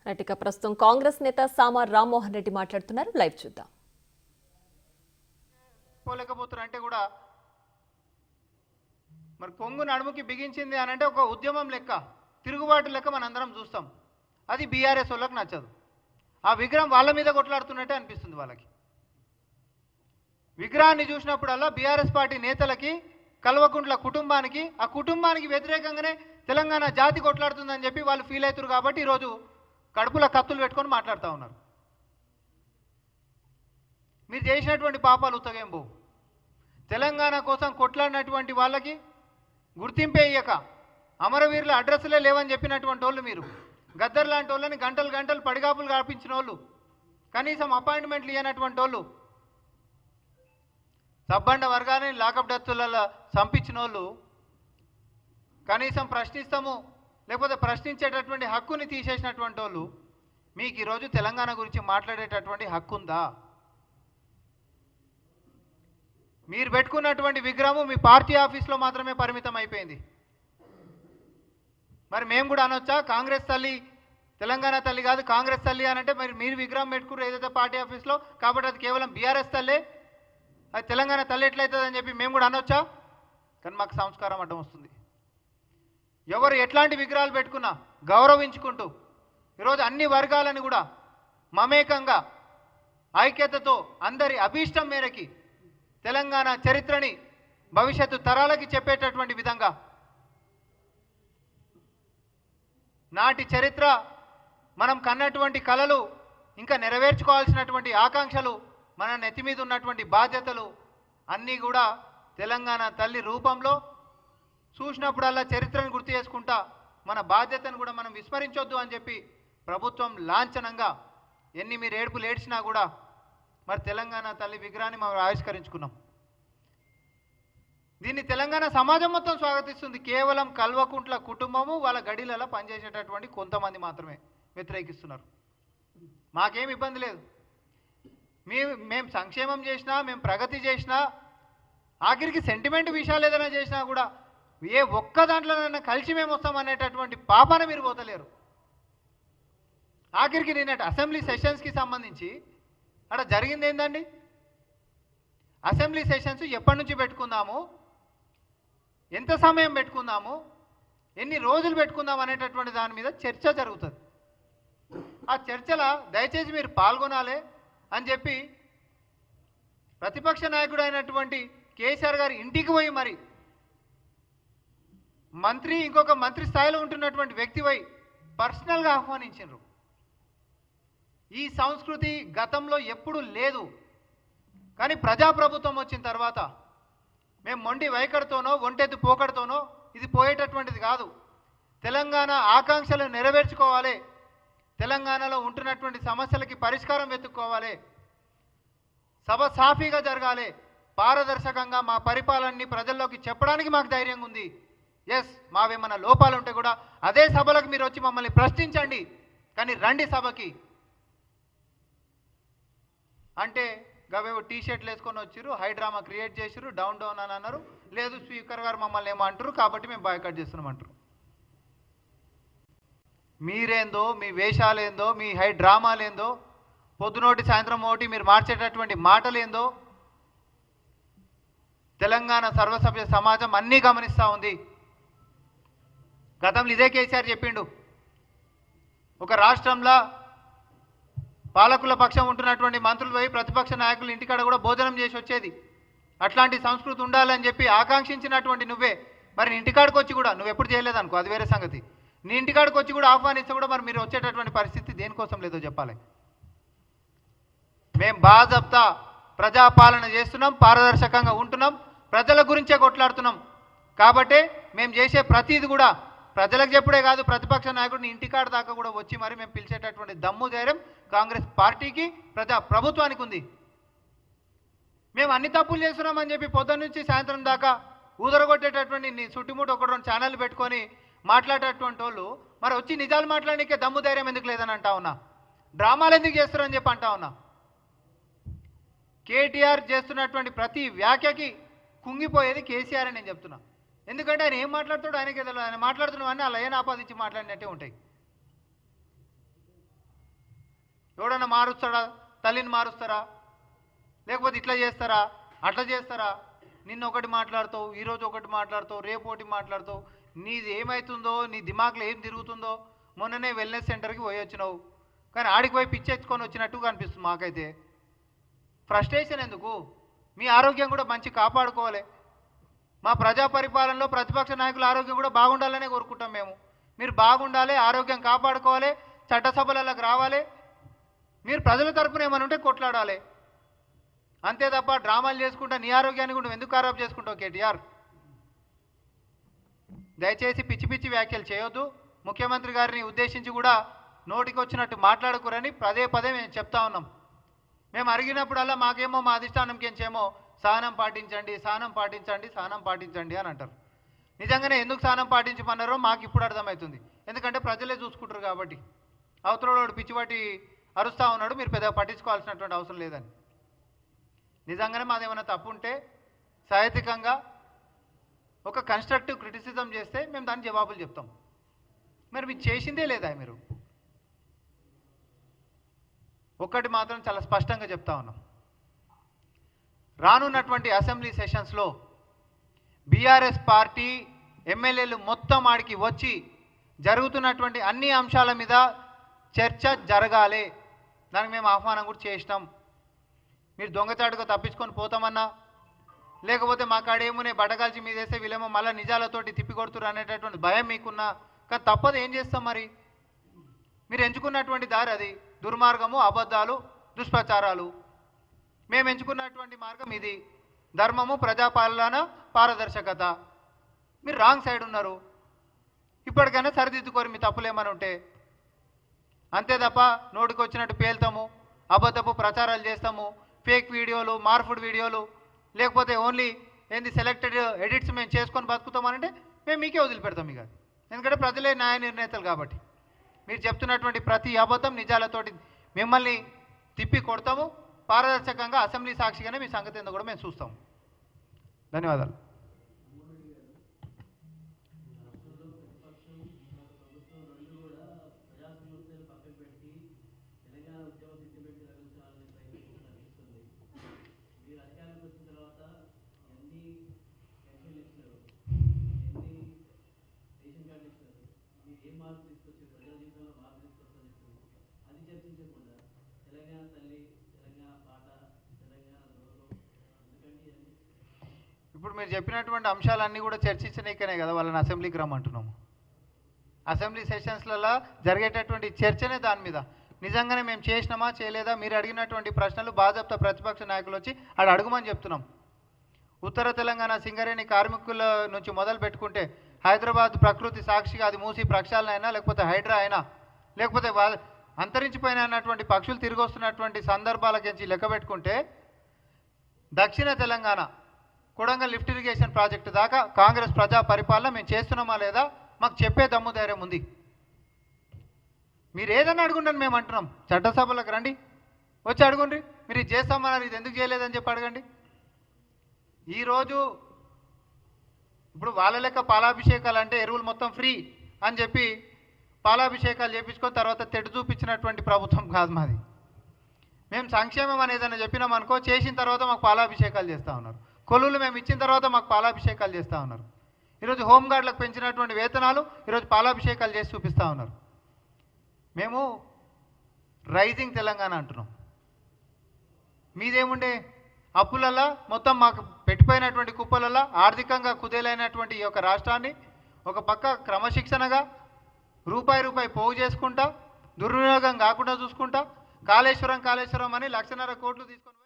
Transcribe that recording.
ఇక ప్రస్తుతం కాంగ్రెస్ నేత సామా రామ్మోహన్ రెడ్డి మాట్లాడుతున్నారు. లైవ్ చూద్దాం. పోలేకపోతున్నారు అంటే కూడా మరి కొంగు నడుముకి బిగించింది అని అంటే ఒక ఉద్యమం లెక్క, తిరుగుబాటు లెక్క మనందరం చూస్తాం. అది బీఆర్ఎస్ వాళ్ళకి నచ్చదు. ఆ విగ్రహం వాళ్ళ మీద కొట్లాడుతున్నట్టే అనిపిస్తుంది వాళ్ళకి. విగ్రహాన్ని చూసినప్పుడల్లా బీఆర్ఎస్ పార్టీ నేతలకి, కల్వకుంట్ల కుటుంబానికి, ఆ కుటుంబానికి వ్యతిరేకంగానే తెలంగాణ జాతి కొట్లాడుతుందని చెప్పి వాళ్ళు ఫీల్ అవుతారు. కాబట్టి ఈరోజు కడుపుల కత్తులు పెట్టుకొని మాట్లాడుతూ ఉన్నారు. మీరు చేసినటువంటి పాపాలు ఉత్తగేం పోవు. తెలంగాణ కోసం కొట్లాడినటువంటి వాళ్ళకి గుర్తింపే ఇయ్యక, అమరవీరుల అడ్రస్లే లేవని చెప్పినటువంటి వాళ్ళు మీరు, గద్దర్ లాంటి వాళ్ళని గంటలు గంటలు పడిగాపులు కాపించిన వాళ్ళు, కనీసం అపాయింట్మెంట్లు ఇవ్వనటువంటి వాళ్ళు, సబ్బండ వర్గాన్ని లాకప్ డెత్తులలో చంపించిన వాళ్ళు, కనీసం ప్రశ్నిస్తాము లేకపోతే ప్రశ్నించేటటువంటి హక్కుని తీసేసినటువంటి వాళ్ళు, మీకు ఈరోజు తెలంగాణ గురించి మాట్లాడేటటువంటి హక్కు ఉందా? మీరు పెట్టుకున్నటువంటి విగ్రహం మీ పార్టీ ఆఫీస్లో మాత్రమే పరిమితం అయిపోయింది. మరి మేము కూడా అనొచ్చా కాంగ్రెస్ తల్లి తెలంగాణ తల్లి కాదు కాంగ్రెస్ తల్లి అని అంటే మరి మీరు విగ్రహం పెట్టుకున్నారు ఏదైతే పార్టీ ఆఫీస్లో, కాబట్టి అది కేవలం బీఆర్ఎస్ తల్లే, అది తెలంగాణ తల్లి ఎట్లయితుంది అని చెప్పి మేము కూడా అనొచ్చా? కానీ మాకు సంస్కారం అడ్డం వస్తుంది. ఎవరు ఎట్లాంటి విగ్రహాలు పెట్టుకున్నా గౌరవించుకుంటూ ఈరోజు అన్ని వర్గాలను కూడా మమేకంగా ఐక్యతతో అందరి అభీష్టం మేరకి తెలంగాణ చరిత్రని భవిష్యత్తు తరాలకి చెప్పేటటువంటి విధంగా నాటి చరిత్ర, మనం కన్నటువంటి కలలు, ఇంకా నెరవేర్చుకోవాల్సినటువంటి ఆకాంక్షలు, మన నెత్తి మీద ఉన్నటువంటి బాధ్యతలు అన్నీ కూడా తెలంగాణ తల్లి రూపంలో చూసినప్పుడల్లా చరిత్రను గుర్తు చేసుకుంటా మన బాధ్యతను కూడా మనం విస్మరించొద్దు అని చెప్పి ప్రభుత్వం లాంఛనంగా ఎన్ని మీరు ఏడుపులు ఏడ్చినా కూడా మరి తెలంగాణ తల్లి విగ్రహాన్ని మనం ఆవిష్కరించుకున్నాం. దీన్ని తెలంగాణ సమాజం మొత్తం స్వాగతిస్తుంది. కేవలం కల్వకుంట్ల కుటుంబము వాళ్ళ గడిలలో పనిచేసేటటువంటి కొంతమంది మాత్రమే వ్యతిరేకిస్తున్నారు. మాకేం ఇబ్బంది లేదు. మేము సంక్షేమం చేసినా, మేము ప్రగతి చేసినా, ఆఖరికి సెంటిమెంట్ విషయాలు ఏదైనా చేసినా కూడా ఏ ఒక్క దాంట్లోనైనా కలిసి మేము వస్తాం అనేటటువంటి పాపాన మీరు పోతలేరు. ఆఖరికి నిన్నటి అసెంబ్లీ సెషన్స్కి సంబంధించి అక్కడ జరిగింది ఏందండి? అసెంబ్లీ సెషన్స్ ఎప్పటి నుంచి పెట్టుకుందాము, ఎంత సమయం పెట్టుకుందాము, ఎన్ని రోజులు పెట్టుకుందాం అనేటటువంటి దాని మీద చర్చ జరుగుతుంది. ఆ చర్చలో దయచేసి మీరు పాల్గొనాలి అని చెప్పి ప్రతిపక్ష నాయకుడు అయినటువంటి కేసీఆర్ గారి ఇంటికి పోయి మరి మంత్రి, ఇంకొక మంత్రి స్థాయిలో ఉంటున్నటువంటి వ్యక్తి పోయి పర్సనల్గా ఆహ్వానించారు. ఈ సంస్కృతి గతంలో ఎప్పుడూ లేదు. కానీ ప్రజాప్రభుత్వం వచ్చిన తర్వాత మేము మొండి వైఖరితోనో ఒంటెద్దు పోకడతోనో ఇది పోయేటటువంటిది కాదు. తెలంగాణ ఆకాంక్షలు నెరవేర్చుకోవాలి, తెలంగాణలో ఉంటున్నటువంటి సమస్యలకి పరిష్కారం వెతుక్కోవాలి, సభ సాఫీగా జరగాలి, పారదర్శకంగా మా పరిపాలనని ప్రజల్లోకి చెప్పడానికి మాకు ధైర్యంగా ఉంది. ఎస్, మావేమన్నా లోపాలు ఉంటే కూడా అదే సభలకు మీరు వచ్చి మమ్మల్ని ప్రశ్నించండి, కానీ రండి సభకి అంటే గవేవో టీ షర్ట్లు వేసుకొని వచ్చారు, హైడ్రామా క్రియేట్ చేసారు, డౌన్ డౌన్ అని అన్నారు. లేదు స్పీకర్ గారు మమ్మల్ని ఏమో అంటారు కాబట్టి మేము బాయ్కాట్ చేస్తున్నామంటారు. మీరేందో, మీ వేషాలేందో, మీ డ్రామాలేందో, పొద్దునోటి సాయంత్రం ఒకటి మీరు మార్చేటటువంటి మాటలేందో తెలంగాణ సర్వసభ్య సమాజం అన్నీ గమనిస్తూ ఉంది. గతంలో ఇదే కేసీఆర్ చెప్పిండు, ఒక రాష్ట్రంలో పాలకుల పక్షం ఉంటున్నటువంటి మంత్రులు పోయి ప్రతిపక్ష నాయకులు ఇంటికాడ కూడా భోజనం చేసి వచ్చేది. అట్లాంటి సంస్కృతి ఉండాలని చెప్పి ఆకాంక్షించినటువంటి నువ్వే మరి నీ ఇంటికాడికి వచ్చి కూడా, నువ్వు ఎప్పుడు చేయలేదనుకో అది వేరే సంగతి, నీ ఇంటికాడికి వచ్చి కూడా ఆహ్వానిస్తే కూడా మరి మీరు వచ్చేటటువంటి పరిస్థితి దేనికోసం లేదో చెప్పాలి. మేము బాజప్తా ప్రజాపాలన చేస్తున్నాం, పారదర్శకంగా ఉంటున్నాం, ప్రజల గురించే కొట్లాడుతున్నాం. కాబట్టి మేము చేసే ప్రతిది కూడా ప్రజలకు చెప్పుడే కాదు, ప్రతిపక్ష నాయకుడిని ఇంటికాడ దాకా కూడా వచ్చి మరి మేము పిలిచేటటువంటి దమ్ము ధైర్యం కాంగ్రెస్ పార్టీకి, ప్రభుత్వానికి ఉంది. మేము అన్ని తప్పులు చేస్తున్నామని చెప్పి పొద్దున్న నుంచి సాయంత్రం దాకా ఊదరగొట్టేటటువంటి నీ చుట్టుముట్టు ఒక రెండు ఛానల్ పెట్టుకొని మాట్లాడేటటువంటి వాళ్ళు మరి వచ్చి నిజాలు మాట్లాడడానికి దమ్ము ధైర్యం ఎందుకు లేదని అంటా ఉన్నా, డ్రామాలు ఎందుకు చేస్తారని చెప్పి అంటా ఉన్నా. కేటీఆర్ చేస్తున్నటువంటి ప్రతి వ్యాఖ్యకి కుంగిపోయేది కేసీఆర్ అని నేను చెప్తున్నా. ఎందుకంటే ఆయన ఏం మాట్లాడుతాడో ఆయనకే తెలియదు. ఆయన మాట్లాడుతున్నవన్నీ ఆ లయన్ ఆపాదించి మాట్లాడినట్టే ఉంటాయి. ఎవడన్నా మారుస్తాడా? తల్లిని మారుస్తారా? లేకపోతే ఇట్లా చేస్తారా, అట్లా చేస్తారా? నిన్న ఒకటి మాట్లాడుతావు, ఈరోజు ఒకటి మాట్లాడుతావు, రేపు ఒకటి మాట్లాడుతావు. నీది ఏమవుతుందో, నీ దిమాగ్లో ఏం తిరుగుతుందో. మొన్ననే వెల్నెస్ సెంటర్కి పోయి వచ్చినావు, కానీ ఆడికి పోయి పిచ్చెచ్చుకొని వచ్చినట్టుగా అనిపిస్తుంది మాకైతే. ఫ్రస్ట్రేషన్ ఎందుకు? మీ ఆరోగ్యం కూడా మంచి కాపాడుకోవాలి. మా ప్రజా పరిపాలనలో ప్రతిపక్ష నాయకుల ఆరోగ్యం కూడా బాగుండాలనే కోరుకుంటాం మేము. మీరు బాగుండాలి, ఆరోగ్యం కాపాడుకోవాలి, చట్టసభలకు రావాలి, మీరు ప్రజల తరపున ఏమైనా ఉంటే కొట్లాడాలి. అంతే తప్ప డ్రామాలు చేసుకుంటా నీ ఆరోగ్యాన్ని కూడా నువ్వు ఎందుకు ఖరాబ్ చేసుకుంటావు కేటీఆర్? దయచేసి పిచ్చి పిచ్చి వ్యాఖ్యలు చేయొద్దు. ముఖ్యమంత్రి గారిని ఉద్దేశించి కూడా నోటికి వచ్చినట్టు మాట్లాడుకోరని పదే పదే మేము చెప్తా ఉన్నాం. మేము అడిగినప్పుడల్లా మాకేమో మా అధిష్టానంకేమో సహనం పాటించండి, సహనం పాటించండి, సహనం పాటించండి అని అంటారు. నిజంగానే ఎందుకు సహనం పాటించమన్నారో మాకు ఇప్పుడు అర్థమవుతుంది. ఎందుకంటే ప్రజలే చూసుకుంటారు కాబట్టి. అవతలవాడు పిచ్చివాటి అరుస్తూ ఉన్నాడు, మీరు పెద్దగా పట్టించుకోవాల్సినటువంటి అవసరం లేదని. నిజంగానే మాదేమైనా తప్పు ఉంటే సాహిత్యకంగా ఒక కన్స్ట్రక్టివ్ క్రిటిసిజం చేస్తే మేము దానికి జవాబులు చెప్తాం. మరి మీరు చేసిందే లేదా? మీరు ఒక్కటి మాత్రం చాలా స్పష్టంగా చెప్తా ఉన్నాం. రానున్నటువంటి అసెంబ్లీ సెషన్స్లో బీఆర్ఎస్ పార్టీ ఎమ్మెల్యేలు మొత్తం ఆడికి వచ్చి జరుగుతున్నటువంటి అన్ని అంశాల మీద చర్చ జరగాలి. దానికి మేము ఆహ్వానం కూడా చేసినాం. మీరు దొంగచాటుగా తప్పించుకొని పోతామన్నా, లేకపోతే మా కాడేమునే బట్టగాల్చి మీద వేస్తే వీళ్ళేమో మళ్ళీ నిజాలతోటి తిప్పికొడుతురు అనేటటువంటి భయం మీకున్నా, కానీ తప్పదు, ఏం చేస్తాం మరి? మీరు ఎంచుకున్నటువంటి దారి అది. దుర్మార్గము, అబద్ధాలు, దుష్ప్రచారాలు. మేము ఎంచుకున్నటువంటి మార్గం ఇది, ధర్మము, ప్రజాపాలన, పారదర్శకత. మీరు రాంగ్ సైడ్ ఉన్నారు. ఇప్పటికైనా సరిదిద్దుకోరు మీ తప్పులు ఏమైనా ఉంటే. అంతే తప్ప నోటికి వచ్చినట్టు పేల్తాము, అబద్ధపు ప్రచారాలు చేస్తాము, ఫేక్ వీడియోలు, మార్ఫుడ్ వీడియోలు, లేకపోతే ఓన్లీ ఏంది సెలెక్టెడ్ ఎడిట్స్ మేము చేసుకొని బతుకుతామనంటే మేము మీకే వదిలిపెడతాం ఇక. ఎందుకంటే ప్రజలే న్యాయ నిర్ణేతలు కాబట్టి. మీరు చెప్తున్నటువంటి ప్రతి అబద్ధం నిజాలతోటి మిమ్మల్ని తిప్పి కొడతాము. పారదర్శకంగా అసెంబ్లీ సాక్షిగానే మీ సంగతి ఏందో కూడా మేము చూస్తాము. ధన్యవాదాలు. ఇప్పుడు మీరు చెప్పినటువంటి అంశాలన్నీ కూడా చర్చించనీకనే కదా వాళ్ళని అసెంబ్లీకి రమ్మంటున్నాము. అసెంబ్లీ సెషన్స్లలో జరిగేటటువంటి చర్చనే దాని మీద. నిజంగానే మేము చేసినామా చేయలేదా, మీరు అడిగినటువంటి ప్రశ్నలు బాజప్తా ప్రతిపక్ష నాయకులు వచ్చి ఆడ అడుగుమని చెప్తున్నాం. ఉత్తర తెలంగాణ సింగరేణి కార్మికుల నుంచి మొదలు పెట్టుకుంటే హైదరాబాద్ ప్రకృతి సాక్షిగా అది మూసి ప్రక్షాళన అయినా, లేకపోతే హైడ్రా అయినా, లేకపోతే అంతరించిపోయిన అన్నటువంటి పక్షులు తిరిగి వస్తున్నటువంటి సందర్భాల గురించి లెక్క పెట్టుకుంటే దక్షిణ Telangana Kodangal lift irrigation project దాకా కాంగ్రెస్ ప్రజా పరిపాలన మేము చేస్తున్నామా లేదా మాకు చెప్పే దమ్ము ధైర్యం ఉంది. మీరు ఏదన్నా అడుగుండని మేము అంటున్నాం. చట్టసభలకు రండి, వచ్చి అడుగుండ్రి. మీరు ఇది చేస్తామన్నారు, ఇది ఎందుకు చేయలేదని చెప్పి అడగండి. ఈరోజు ఇప్పుడు వాళ్ళ లెక్క పాలాభిషేకాలు అంటే ఎరువులు మొత్తం ఫ్రీ అని చెప్పి పాలాభిషేకాలు చేయించుకొని తర్వాత తెడ్డు చూపించినటువంటి ప్రభుత్వం కాదు మాది. మేము సంక్షేమం అని ఏదైనా చెప్పినాం అనుకో, చేసిన తర్వాత మాకు పాలాభిషేకాలు చేస్తూ ఉన్నారు. కొలువులు మేము ఇచ్చిన తర్వాత మాకు పాలాభిషేకాలు చేస్తూ ఉన్నారు. ఈరోజు హోంగార్డులకు పెంచినటువంటి వేతనాలు ఈరోజు పాలాభిషేకాలు చేసి చూపిస్తూ ఉన్నారు. మేము రైజింగ్ తెలంగాణ అంటున్నాం. మీదేముండే అప్పులల్లా మొత్తం మాకు పెట్టిపోయినటువంటి కుప్పలల్లా ఆర్థికంగా కుదేలైనటువంటి ఈ యొక్క రాష్ట్రాన్ని ఒక పక్క క్రమశిక్షణగా రూపాయి పోగు చేసుకుంటా, దుర్వినియోగం కాకుండా చూసుకుంటా, కాళేశ్వరం అని 1,50,000 కోట్లు తీసుకొని